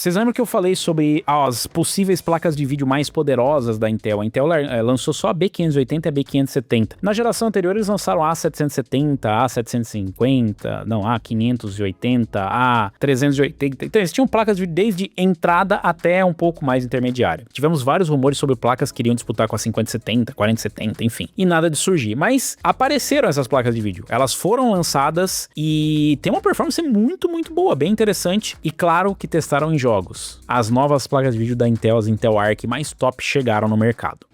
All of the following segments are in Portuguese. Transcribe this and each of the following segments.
Vocês lembram que eu falei sobre as possíveis placas de vídeo mais poderosas da Intel? A Intel lançou só a B580 e a B570. Na geração anterior eles lançaram a A770, a A750, não, a A580, a A380. Então eles tinham placas de vídeo desde entrada até um pouco mais intermediária. Tivemos vários rumores sobre placas que iriam disputar com a 5070, 4070, enfim. E nada de surgir. Mas apareceram essas placas de vídeo. Elas foram lançadas e tem uma performance muito, muito boa, bem interessante. E claro que testaram em jogos. As novas placas de vídeo da Intel, as Intel Arc mais top, chegaram no mercado.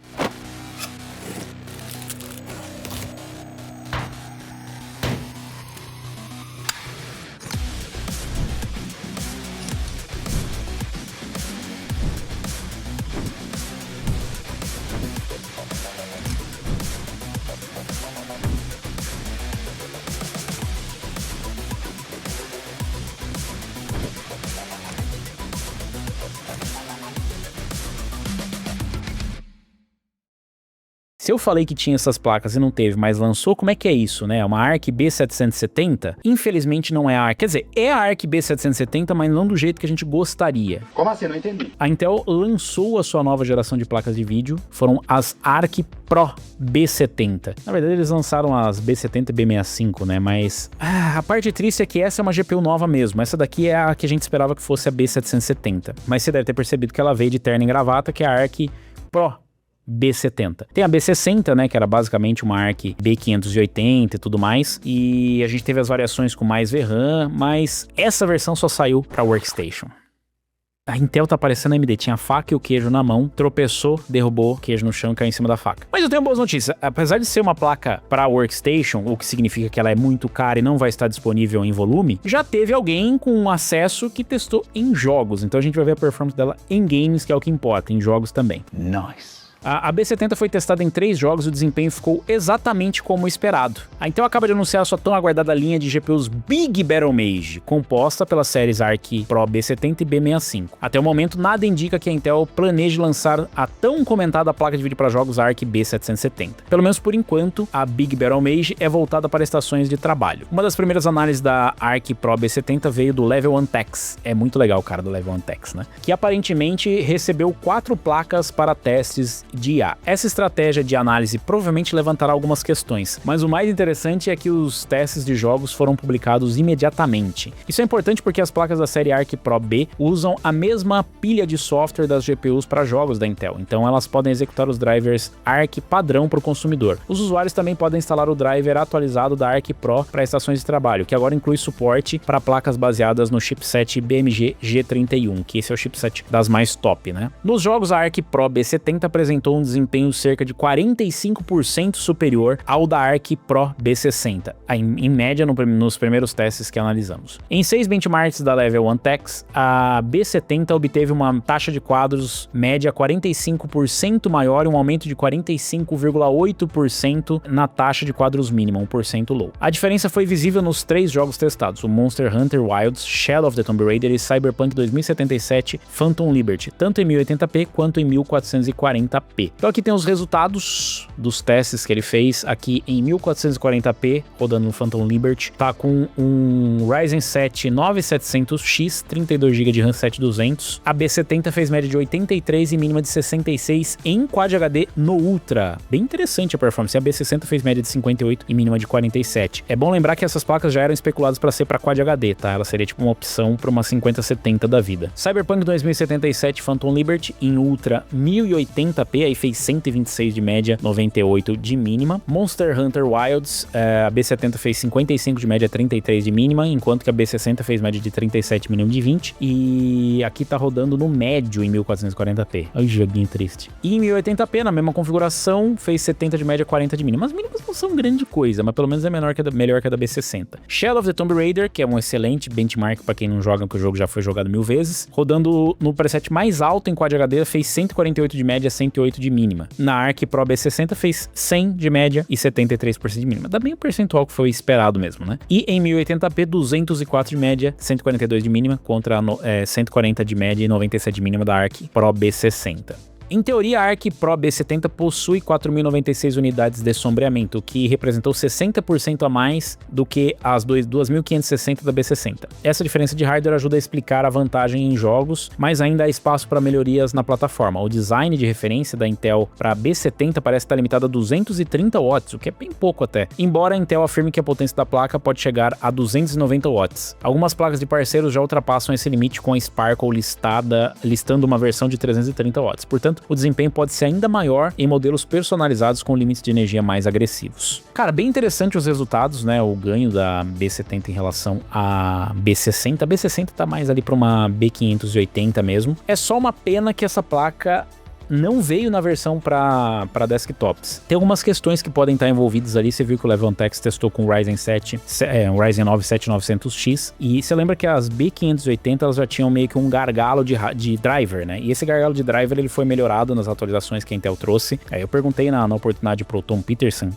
Se eu falei que tinha essas placas e não teve, mas lançou, como é que é isso, né? Uma Arc B770? Infelizmente não é a Arc. Quer dizer, é a Arc B770, mas não do jeito que a gente gostaria. Como assim? Não entendi. A Intel lançou a sua nova geração de placas de vídeo. Foram as Arc Pro B70. Na verdade, eles lançaram as B70 e B65, né? Mas a parte triste é que essa é uma GPU nova mesmo. Essa daqui é a que a gente esperava que fosse a B770. Mas você deve ter percebido que ela veio de terno e gravata, que é a Arc Pro B70. Tem a B60, né, que era basicamente uma Arc B580 e tudo mais, e a gente teve as variações com mais VRAM, mas essa versão só saiu para Workstation. A Intel tá parecendo a AMD, tinha a faca e o queijo na mão, tropeçou, derrubou o queijo no chão e caiu em cima da faca. Mas eu tenho boas notícias, apesar de ser uma placa para Workstation, o que significa que ela é muito cara e não vai estar disponível em volume, já teve alguém com acesso que testou em jogos, então a gente vai ver a performance dela em games, que é o que importa, em jogos também. Nice. A B70 foi testada em 3 jogos e o desempenho ficou exatamente como esperado. A Intel acaba de anunciar a sua tão aguardada linha de GPUs Big Battlemage, composta pelas séries Arc Pro B70 e B65. Até o momento, nada indica que a Intel planeje lançar a tão comentada placa de vídeo para jogos Arc B770. Pelo menos por enquanto, a Big Battlemage é voltada para estações de trabalho. Uma das primeiras análises da Arc Pro B70 veio do Level 1 Techs. É muito legal o cara do Level 1 Techs, né? Que aparentemente recebeu 4 placas para testes de IA. Essa estratégia de análise provavelmente levantará algumas questões, mas o mais interessante é que os testes de jogos foram publicados imediatamente. Isso é importante porque as placas da série Arc Pro B usam a mesma pilha de software das GPUs para jogos da Intel, então elas podem executar os drivers Arc padrão para o consumidor. Os usuários também podem instalar o driver atualizado da Arc Pro para estações de trabalho, que agora inclui suporte para placas baseadas no chipset BMG G31, que esse é o chipset das mais top, né? Nos jogos, a Arc Pro B70 apresentou um desempenho cerca de 45% superior ao da Arc Pro B60, em média nos primeiros testes que analisamos. Em 6 benchmarks da Level 1 Techs, a B70 obteve uma taxa de quadros média 45% maior e um aumento de 45,8% na taxa de quadros mínima, 1% low. A diferença foi visível nos 3 jogos testados, o Monster Hunter Wilds, Shadow of the Tomb Raider e Cyberpunk 2077 Phantom Liberty, tanto em 1080p quanto em 1440p. Então aqui tem os resultados dos testes que ele fez aqui em 1440p, rodando no Phantom Liberty, tá com um Ryzen 7 9700X, 32GB de RAM 7200. A B70 fez média de 83 e mínima de 66 em Quad HD no Ultra. Bem interessante a performance. A B60 fez média de 58 e mínima de 47. É bom lembrar que essas placas já eram especuladas para ser para Quad HD, tá? Ela seria tipo uma opção para uma 5070 da vida. Cyberpunk 2077 Phantom Liberty em Ultra 1080p, aí fez 126 de média, 98 de mínima. Monster Hunter Wilds, a B70 fez 55 de média, 33 de mínima, enquanto que a B60 fez média de 37, mínimo de 20. E aqui tá rodando no médio em 1440p. Olha o joguinho triste. E em 1080p, na mesma configuração, fez 70 de média, 40 de mínima. As mínimas não são grande coisa, mas pelo menos é melhor que a da B60. Shadow of the Tomb Raider, que é um excelente benchmark para quem não joga, porque o jogo já foi jogado 1000 vezes, rodando no preset mais alto em Quad HD, fez 148 de média, 108 de mínima. Na Arc Pro B60 fez 100 de média e 73% de mínima. Dá bem o percentual que foi esperado mesmo, né? E em 1080p, 204 de média, 142 de mínima, contra 140 de média e 97 de mínima da Arc Pro B60. Em teoria, a Arc Pro B70 possui 4.096 unidades de sombreamento, o que representou 60% a mais do que as 2.560 da B60. Essa diferença de hardware ajuda a explicar a vantagem em jogos, mas ainda há espaço para melhorias na plataforma. O design de referência da Intel para a B70 parece estar limitado a 230 watts, o que é bem pouco até, embora a Intel afirme que a potência da placa pode chegar a 290 watts. Algumas placas de parceiros já ultrapassam esse limite com a Sparkle listando uma versão de 330 watts. Portanto, o desempenho pode ser ainda maior em modelos personalizados com limites de energia mais agressivos. Cara, bem interessante os resultados, né? O ganho da B70 em relação à B60. A B60 tá mais ali para uma B580 mesmo. É só uma pena que essa placa não veio na versão para desktops. Tem algumas questões que podem estar envolvidas ali. Você viu que o Levantex testou com o Ryzen 9 7900X, e você lembra que as B580 elas já tinham meio que um gargalo de driver, né? E esse gargalo de driver ele foi melhorado nas atualizações que a Intel trouxe. Aí eu perguntei na oportunidade pro Tom Peterson,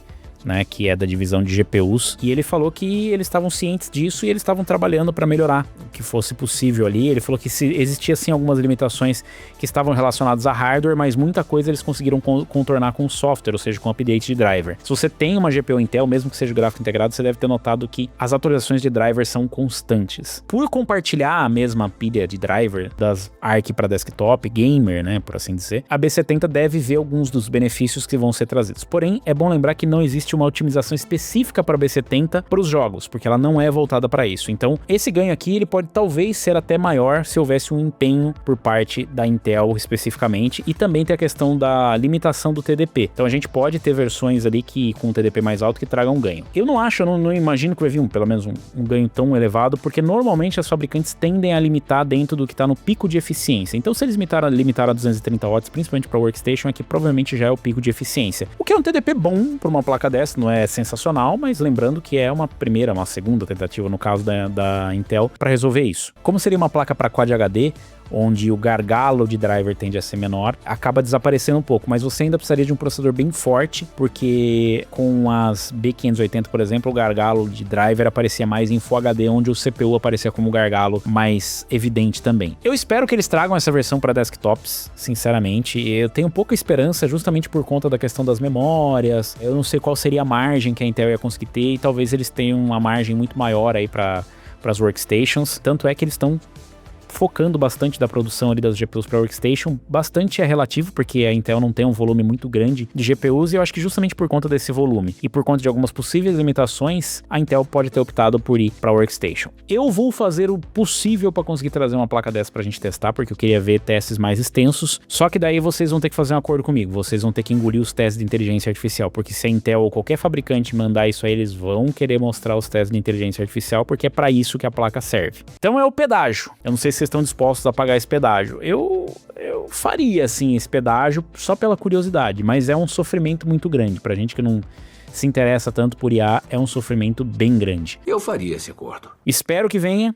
né, que é da divisão de GPUs, e ele falou que eles estavam cientes disso e eles estavam trabalhando para melhorar o que fosse possível ali. Ele falou que existia sim algumas limitações que estavam relacionadas a hardware, mas muita coisa eles conseguiram contornar com software, ou seja, com update de driver. Se você tem uma GPU Intel, mesmo que seja gráfico integrado, você deve ter notado que as atualizações de driver são constantes. Por compartilhar a mesma pilha de driver das Arc para desktop, gamer, né, por assim dizer, a B70 deve ver alguns dos benefícios que vão ser trazidos. Porém, é bom lembrar que não existe uma otimização específica para a B70 para os jogos, porque ela não é voltada para isso. Então, esse ganho aqui ele pode talvez ser até maior se houvesse um empenho por parte da Intel especificamente, e também tem a questão da limitação do TDP. Então, a gente pode ter versões ali que com um TDP mais alto que tragam ganho. Eu não acho, eu não imagino que vai vir pelo menos um ganho tão elevado, porque normalmente as fabricantes tendem a limitar dentro do que está no pico de eficiência. Então, se eles limitaram a 230 watts, principalmente para workstation, aqui provavelmente já é o pico de eficiência. O que é um TDP bom para uma placa dessa, não é sensacional, mas lembrando que é uma segunda tentativa no caso da Intel para resolver isso. Como seria uma placa para Quad HD, onde o gargalo de driver tende a ser menor, acaba desaparecendo um pouco, mas você ainda precisaria de um processador bem forte, porque com as B580, por exemplo, o gargalo de driver aparecia mais em Full HD, onde o CPU aparecia como gargalo mais evidente também. Eu espero que eles tragam essa versão para desktops, sinceramente. Eu tenho pouca esperança justamente por conta da questão das memórias. Eu não sei qual seria a margem que a Intel ia conseguir ter, e talvez eles tenham uma margem muito maior aí para as workstations. Tanto é que eles estão focando bastante da produção ali das GPUs para workstation. Bastante é relativo, porque a Intel não tem um volume muito grande de GPUs, e eu acho que justamente por conta desse volume e por conta de algumas possíveis limitações, a Intel pode ter optado por ir para workstation. Eu vou fazer o possível para conseguir trazer uma placa dessa pra gente testar, porque eu queria ver testes mais extensos, só que daí vocês vão ter que fazer um acordo comigo, vocês vão ter que engolir os testes de inteligência artificial, porque se a Intel ou qualquer fabricante mandar isso aí, eles vão querer mostrar os testes de inteligência artificial, porque é para isso que a placa serve. Então é o pedágio. Eu não sei se vocês estão dispostos a pagar esse pedágio. Eu faria, assim, esse pedágio só pela curiosidade, mas é um sofrimento muito grande. Pra gente que não se interessa tanto por IA, é um sofrimento bem grande. Eu faria esse acordo. Espero que venha,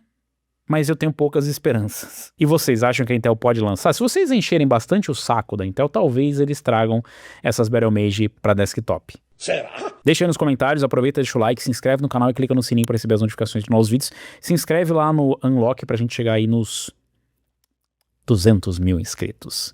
mas eu tenho poucas esperanças. E vocês acham que a Intel pode lançar? Se vocês encherem bastante o saco da Intel, talvez eles tragam essas Battlemage para desktop. Será? Deixa aí nos comentários, aproveita, deixa o like, se inscreve no canal e clica no sininho para receber as notificações de novos vídeos. Se inscreve lá no Unlock pra gente chegar aí nos 200 mil inscritos.